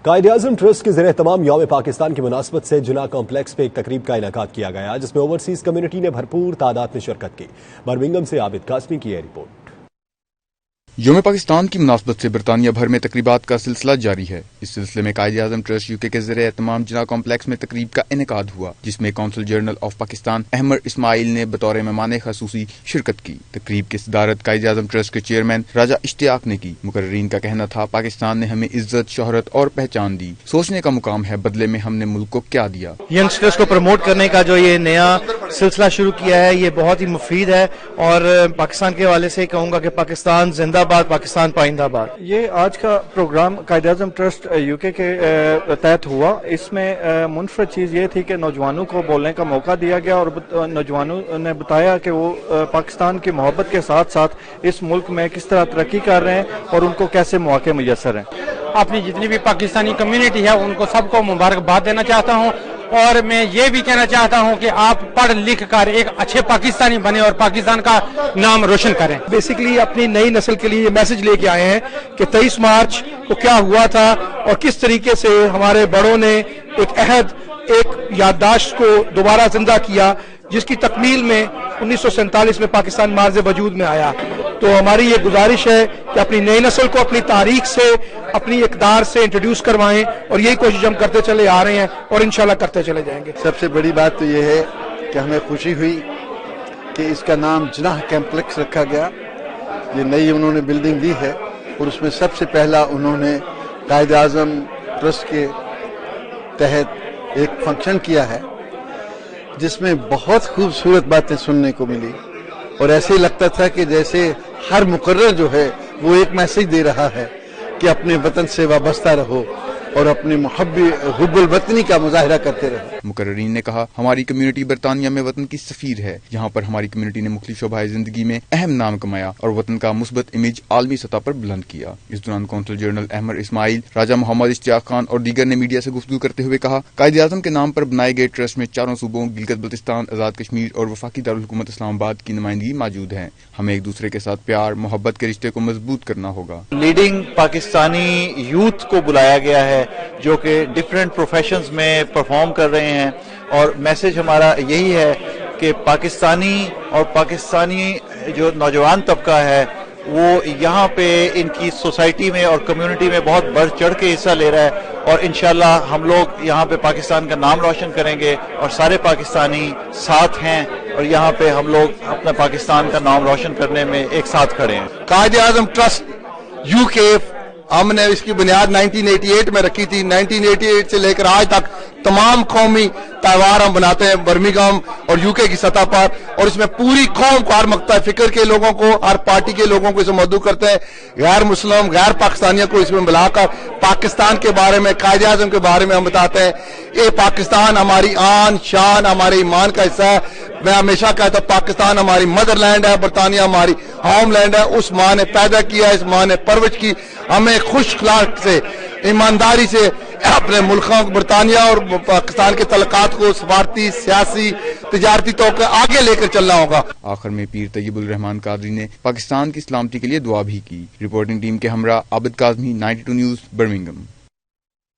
Quaid Azam trust کے زیر اہتمام یوم پاکستان کی مناسبت سے جناح کمپلیکس پہ ایک تقریب کا انعقاد کیا گیا جس میں اوورسیز کمیونٹی نے بھرپور تعداد میں شرکت کی۔ برمنگھم سے عابد قاسمی کی یہ رپورٹ۔ یوم پاکستان کی مناسبت سے برطانیہ بھر میں تقریبات کا سلسلہ جاری ہے۔ اس سلسلے میں قائد اعظم ٹرسٹ UK کے زیر اہتمام جناح کمپلیکس میں تقریب کا انعقاد ہوا جس میں consul general of Pakistan Ahmed Ismail نے بطور مہمان خصوصی شرکت کی۔ تقریب کی صدارت قائد اعظم ٹرسٹ کے چیئرمین راجہ اشتیاق نے کی۔ مقررین کا کہنا تھا پاکستان نے ہمیں عزت، شہرت اور پہچان دی، سوچنے کا مقام ہے بدلے میں ہم نے ملک کو کیا دیا۔ ینگسٹرز کو پروموٹ کرنے کا جو یہ نیا سلسلہ شروع کیا ہے یہ بہت ہی مفید ہے، اور پاکستان کے حوالے سے کہوں گا کہ پاکستان زندہ باد، پاکستان پائندہ باد۔ یہ آج کا programme Quaid Azam trust UK کے تحت ہوا۔ اس میں منفرد چیز یہ تھی کہ نوجوانوں کو بولنے کا موقع دیا گیا اور نوجوانوں نے بتایا کہ وہ پاکستان کی محبت کے ساتھ ساتھ اس ملک میں کس طرح ترقی کر رہے ہیں اور ان کو کیسے مواقع میسر ہیں۔ اپنی جتنی بھی پاکستانی کمیونٹی ہے ان کو سب کو مبارکباد دینا چاہتا ہوں، اور میں یہ بھی کہنا چاہتا ہوں کہ آپ پڑھ لکھ کر ایک اچھے پاکستانی بنے اور پاکستان کا نام روشن کریں۔ بیسیکلی اپنی نئی نسل کے لیے یہ میسج لے کے آئے ہیں کہ 23 مارچ کو کیا ہوا تھا اور کس طریقے سے ہمارے بڑوں نے ایک عہد، ایک یادداشت کو دوبارہ زندہ کیا جس کی تکمیل میں 1947 میں پاکستان مارز وجود میں آیا۔ تو ہماری یہ گزارش ہے کہ اپنی نئی نسل کو اپنی تاریخ سے، اپنی اقدار سے انٹروڈیوس کروائیں، اور یہی کوشش ہم کرتے چلے آ رہے ہیں اور انشاءاللہ کرتے چلے جائیں گے۔ سب سے بڑی بات تو یہ ہے کہ ہمیں خوشی ہوئی کہ اس کا نام جناح کمپلیکس رکھا گیا۔ یہ نئی انہوں نے بلڈنگ دی ہے اور اس میں سب سے پہلا انہوں نے قائد اعظم ٹرسٹ کے تحت ایک فنکشن کیا ہے جس میں بہت خوبصورت باتیں سننے کو ملی، اور ایسے ہی لگتا تھا کہ جیسے ہر مقرر جو ہے وہ ایک میسج دے رہا ہے کہ اپنے وطن سے وابستہ رہو اور اپنی حب الوطنی کا مظاہرہ کرتے رہو۔ مقررین نے کہا ہماری کمیونٹی برطانیہ میں وطن کی سفیر ہے، یہاں پر ہماری کمیونٹی نے مختلف شعبۂ زندگی میں اہم نام کمایا اور وطن کا مثبت امیج عالمی سطح پر بلند کیا۔ اس دوران کونسل جنرل احمد اسماعیل، راجہ محمد اشتیاق خان اور دیگر نے میڈیا سے گفتگو کرتے ہوئے کہا قائد اعظم کے نام پر بنائے گئے ٹرسٹ میں چاروں صوبوں گلگت بلتستان، آزاد کشمیر اور وفاقی دارالحکومت اسلام آباد کی نمائندگی موجود ہے۔ ہمیں ایک دوسرے کے ساتھ پیار محبت کے رشتے کو مضبوط کرنا ہوگا۔ لیڈنگ پاکستانی یوتھ کو بلایا گیا ہے جو کہ ڈفرینٹ پروفیشنز میں پرفارم کر رہے ہیں، اور میسج ہمارا یہی ہے کہ پاکستانی اور پاکستانی جو نوجوان طبقہ ہے وہ یہاں پہ ان کی سوسائٹی میں اور کمیونٹی میں بہت بڑھ چڑھ کے حصہ لے رہا ہے، اور انشاءاللہ ہم لوگ یہاں پہ پاکستان کا نام روشن کریں گے اور سارے پاکستانی ساتھ ہیں، اور یہاں پہ ہم لوگ اپنا پاکستان کا نام روشن کرنے میں ایک ساتھ کھڑے ہیں۔ قائد اعظم ٹرسٹ UK ہم نے اس کی بنیاد 1988 میں رکھی تھی۔ 1988 سے لے کر آج تک تمام قومی تہوار ہم بناتے ہیں برمنگھم اور UK کی سطح پر، اور اس میں پوری قوم کو، ہر مقطع فکر کے لوگوں کو، ہر پارٹی کے لوگوں کو اس میں مدعو کرتے ہیں، غیر مسلم، غیر پاکستانیوں کو اس میں ملا کر پاکستان کے بارے میں، قائد اعظم کے بارے میں ہم بتاتے ہیں۔ یہ پاکستان ہماری آن شان، ہمارے ایمان کا حصہ ہے۔ میں ہمیشہ کہتا ہوں پاکستان ہماری مدر لینڈ ہے، برطانیہ ہماری ہوم لینڈ ہے۔ اس ماں نے پیدا کیا، اس ماں نے پرورش کی۔ ہمیں خوش اخلاق سے، ایمانداری سے اپنے ملکوں برطانیہ اور پاکستان کے تعلقات کو سفارتی، سیاسی، تجارتی طور پر آگے لے کر چلنا ہوگا۔ آخر میں پیر طیب الرحمان قادری نے پاکستان کی سلامتی کے لیے دعا بھی کی۔ رپورٹنگ ٹیم کے ہمراہ عابد قاسمی، 92 نیوز، برمنگھم۔